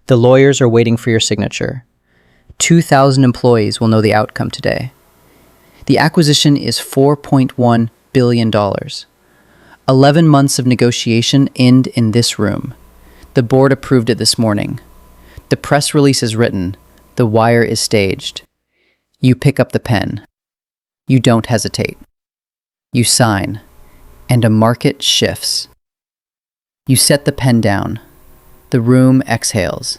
The lawyers are waiting for your signature. 2,000 employees will know the outcome today. The acquisition is $4.1 billion. 11 months of negotiation end in this room. The board approved it this morning. The press release is written. The wire is staged. You pick up the pen. You don't hesitate. You sign. And a market shifts. You set the pen down. The room exhales.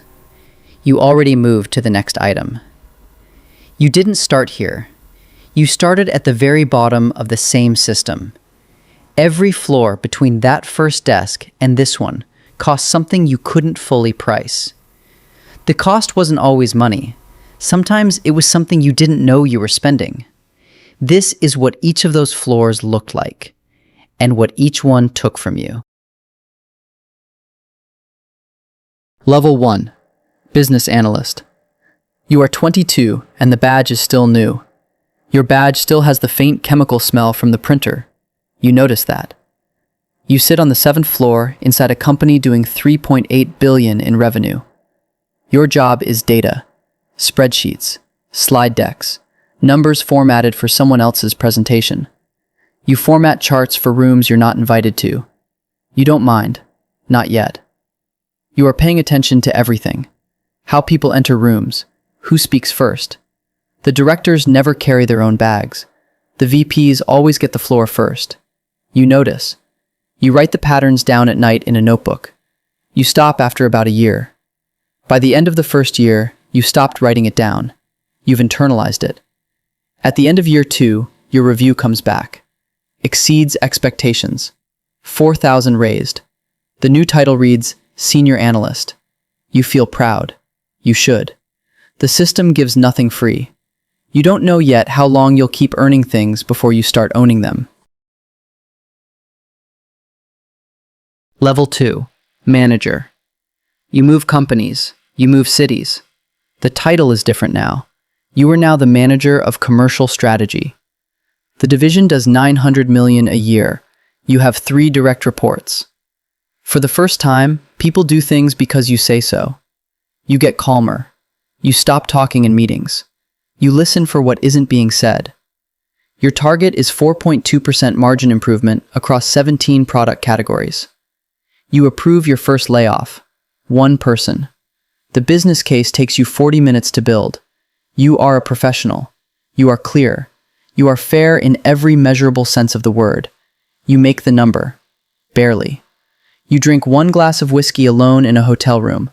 You already moved to the next item. You didn't start here. You started at the very bottom of the same system. Every floor between that first desk and this one cost something you couldn't fully price. The cost wasn't always money. Sometimes it was something you didn't know you were spending. This is what each of those floors looked like, and what each one took from you. Level 1. Business Analyst. You are 22 and the badge is still new. Your badge still has the faint chemical smell from the printer. You notice that. You sit on the 7th floor inside a company doing $3.8 billion in revenue. Your job is data, spreadsheets, slide decks, numbers formatted for someone else's presentation. You format charts for rooms you're not invited to. You don't mind, not yet. You are paying attention to everything. How people enter rooms, who speaks first. The directors never carry their own bags. The VPs always get the floor first. You notice. You write the patterns down at night in a notebook. You stop after about a year. By the end of the first year, you stopped writing it down. You've internalized it. At the end of year 2, your review comes back. Exceeds expectations. 4,000 raised. The new title reads Senior Analyst. You feel proud. You should. The system gives nothing free. You don't know yet how long you'll keep earning things before you start owning them. Level 2. Manager. You move companies. You move cities. The title is different now. You are now the manager of commercial strategy. The division does $900 million a year. You have 3 direct reports. For the first time, people do things because you say so. You get calmer. You stop talking in meetings. You listen for what isn't being said. Your target is 4.2% margin improvement across 17 product categories. You approve your first layoff. 1 person. The business case takes you 40 minutes to build. You are a professional. You are clear. You are fair in every measurable sense of the word. You make the number. Barely. You drink 1 glass of whiskey alone in a hotel room.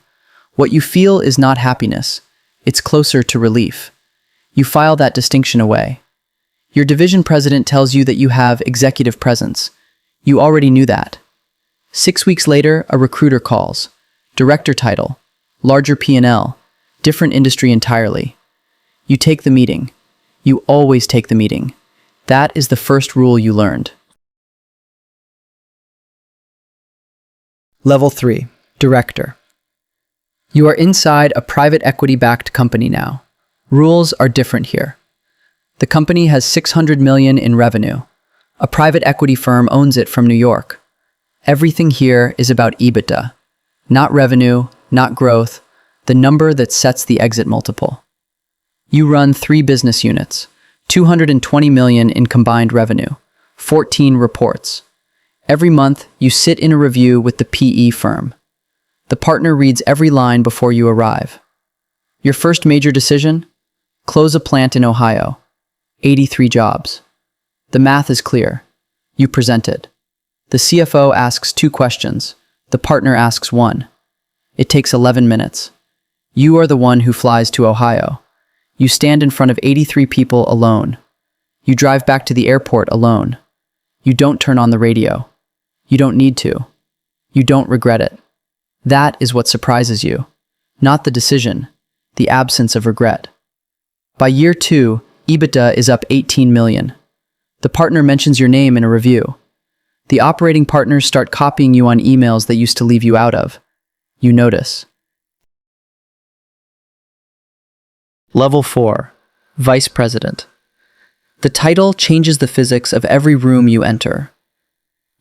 What you feel is not happiness. It's closer to relief. You file that distinction away. Your division president tells you that you have executive presence. You already knew that. 6 weeks later, a recruiter calls. Director title. Larger P&L. Different industry entirely. You take the meeting. You always take the meeting. That is the first rule you learned. Level 3. Director. You are inside a private equity-backed company now. Rules are different here. The company has $600 million in revenue. A private equity firm owns it from New York. Everything here is about EBITDA. Not revenue, not growth, the number that sets the exit multiple. You run 3 business units, $220 million in combined revenue, 14 reports. Every month, you sit in a review with the PE firm. The partner reads every line before you arrive. Your first major decision? Close a plant in Ohio. 83 jobs. The math is clear. You present it. The CFO asks 2 questions. The partner asks 1. It takes 11 minutes. You are the one who flies to Ohio. You stand in front of 83 people alone. You drive back to the airport alone. You don't turn on the radio. You don't need to. You don't regret it. That is what surprises you. Not the decision, the absence of regret. By year 2, EBITDA is up 18 million. The partner mentions your name in a review. The operating partners start copying you on emails they used to leave you out of. You notice. Level 4. Vice President. The title changes the physics of every room you enter.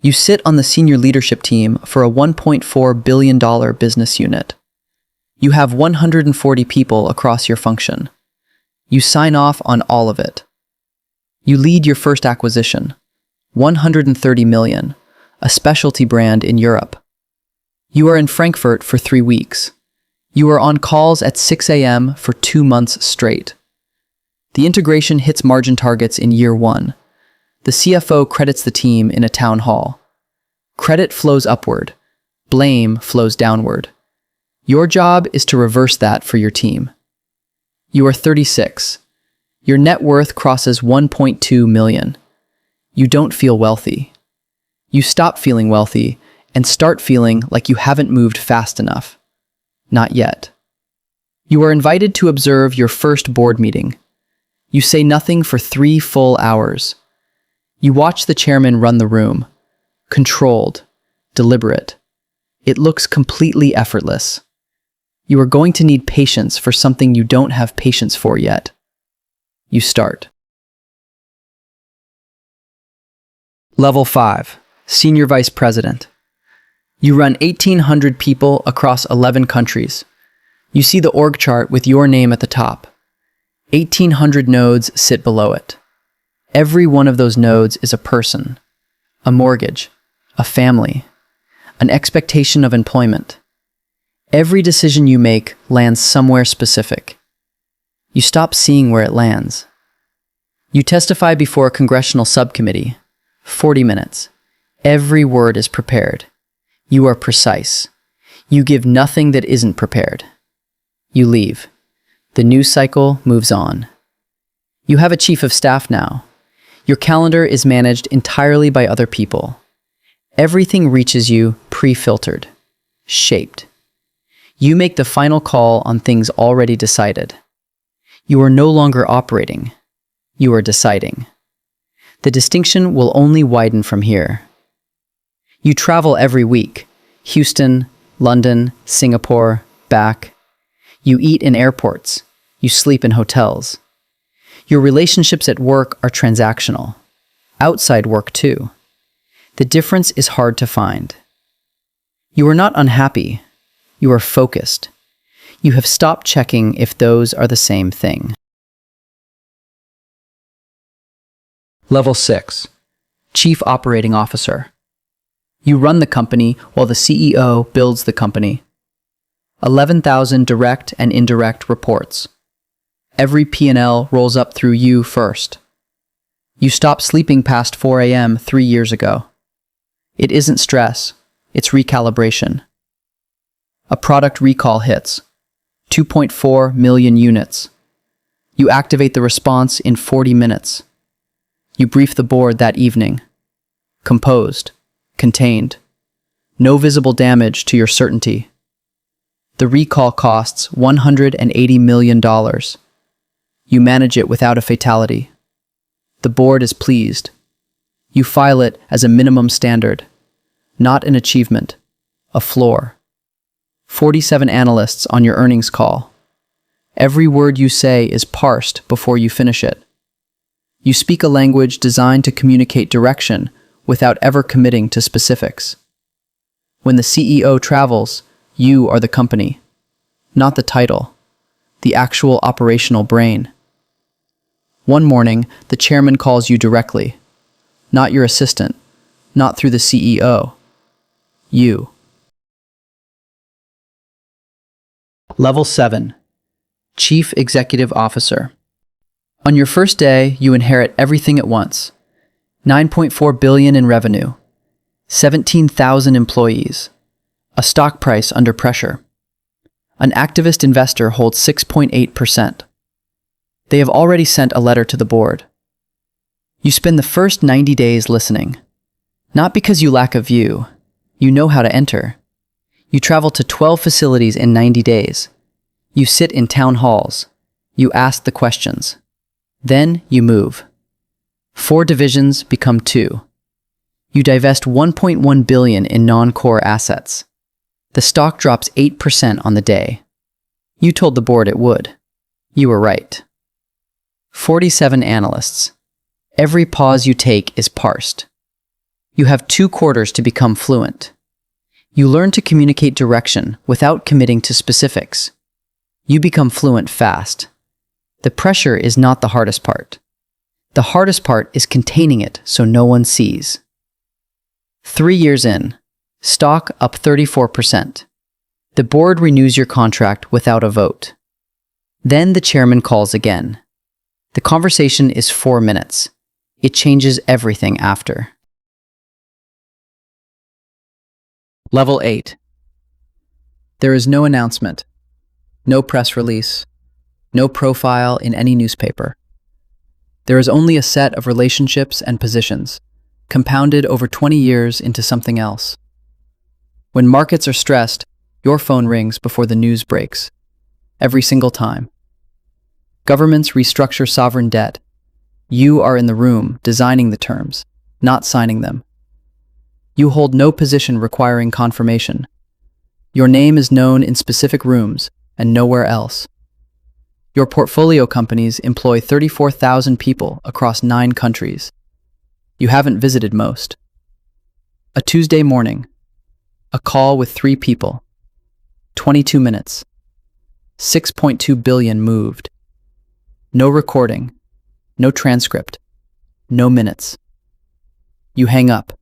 You sit on the senior leadership team for a $1.4 billion business unit. You have 140 people across your function. You sign off on all of it. You lead your first acquisition, 130 million, a specialty brand in Europe. You are in Frankfurt for 3 weeks. You are on calls at 6 a.m. for 2 months straight. The integration hits margin targets in year 1. The CFO credits the team in a town hall. Credit flows upward. Blame flows downward. Your job is to reverse that for your team. You are 36. Your net worth crosses 1.2 million. You don't feel wealthy. You stop feeling wealthy and start feeling like you haven't moved fast enough. Not yet. You are invited to observe your first board meeting. You say nothing for 3 full hours. You watch the chairman run the room. Controlled, deliberate. It looks completely effortless. You are going to need patience for something you don't have patience for yet. You start. Level 5, Senior Vice President. You run 1,800 people across 11 countries. You see the org chart with your name at the top. 1,800 nodes sit below it. Every one of those nodes is a person, a mortgage, a family, an expectation of employment. Every decision you make lands somewhere specific. You stop seeing where it lands. You testify before a congressional subcommittee. 40 minutes. Every word is prepared. You are precise. You give nothing that isn't prepared. You leave. The news cycle moves on. You have a chief of staff now. Your calendar is managed entirely by other people. Everything reaches you pre-filtered, shaped. You make the final call on things already decided. You are no longer operating. You are deciding. The distinction will only widen from here. You travel every week. Houston, London, Singapore, back. You eat in airports. You sleep in hotels. Your relationships at work are transactional. Outside work too. The difference is hard to find. You are not unhappy. You are focused. You have stopped checking if those are the same thing. Level 6, Chief Operating Officer. You run the company while the CEO builds the company. 11,000 direct and indirect reports. Every P&L rolls up through you first. You stopped sleeping past 4 a.m. 3 years ago. It isn't stress, it's recalibration. A product recall hits. 2.4 million units. You activate the response in 40 minutes. You brief the board that evening. Composed, contained. No visible damage to your certainty. The recall costs $180 million. You manage it without a fatality. The board is pleased. You file it as a minimum standard, not an achievement, a floor. 47 analysts on your earnings call. Every word you say is parsed before you finish it. You speak a language designed to communicate direction without ever committing to specifics. When the CEO travels, you are the company, not the title, the actual operational brain. One morning, the chairman calls you directly, not your assistant, not through the CEO. You. Level 7, Chief Executive Officer. On your first day, you inherit everything at once. 9.4 billion in revenue, 17,000 employees, a stock price under pressure. An activist investor holds 6.8%. They have already sent a letter to the board. You spend the first 90 days listening. Not because you lack a view. You know how to enter. You travel to 12 facilities in 90 days. You sit in town halls. You ask the questions. Then you move. 4 divisions become 2. You divest 1.1 billion in non-core assets. The stock drops 8% on the day. You told the board it would. You were right. 47 analysts. Every pause you take is parsed. You have 2 quarters to become fluent. You learn to communicate direction without committing to specifics. You become fluent fast. The pressure is not the hardest part. The hardest part is containing it so no one sees. 3 years in, stock up 34%. The board renews your contract without a vote. Then the chairman calls again. The conversation is 4 minutes. It changes everything after. Level 8. There is no announcement, no press release, no profile in any newspaper. There is only a set of relationships and positions, compounded over 20 years into something else. When markets are stressed, your phone rings before the news breaks. Every single time. Governments restructure sovereign debt. You are in the room designing the terms, not signing them. You hold no position requiring confirmation. Your name is known in specific rooms and nowhere else. Your portfolio companies employ 34,000 people across 9 countries. You haven't visited most. A Tuesday morning. A call with 3 people. 22 minutes. 6.2 billion moved. No recording. No transcript. No minutes. You hang up.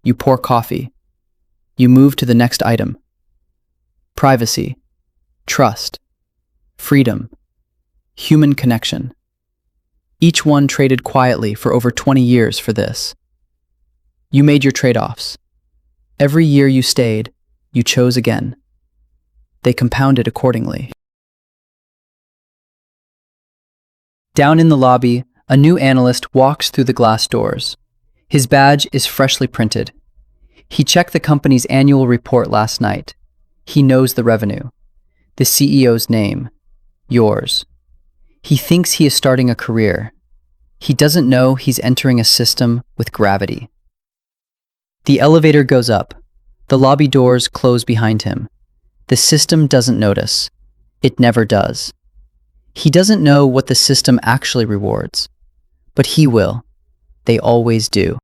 You pour coffee. You move to the next item. Privacy. Trust. Freedom. Human connection. Each one traded quietly for over 20 years for this. You made your trade-offs. Every year you stayed, you chose again. They compounded accordingly. Down in the lobby, a new analyst walks through the glass doors. His badge is freshly printed. He checked the company's annual report last night. He knows the revenue, the CEO's name, yours. He thinks he is starting a career. He doesn't know he's entering a system with gravity. The elevator goes up. The lobby doors close behind him. The system doesn't notice. It never does. He doesn't know what the system actually rewards. But he will. They always do.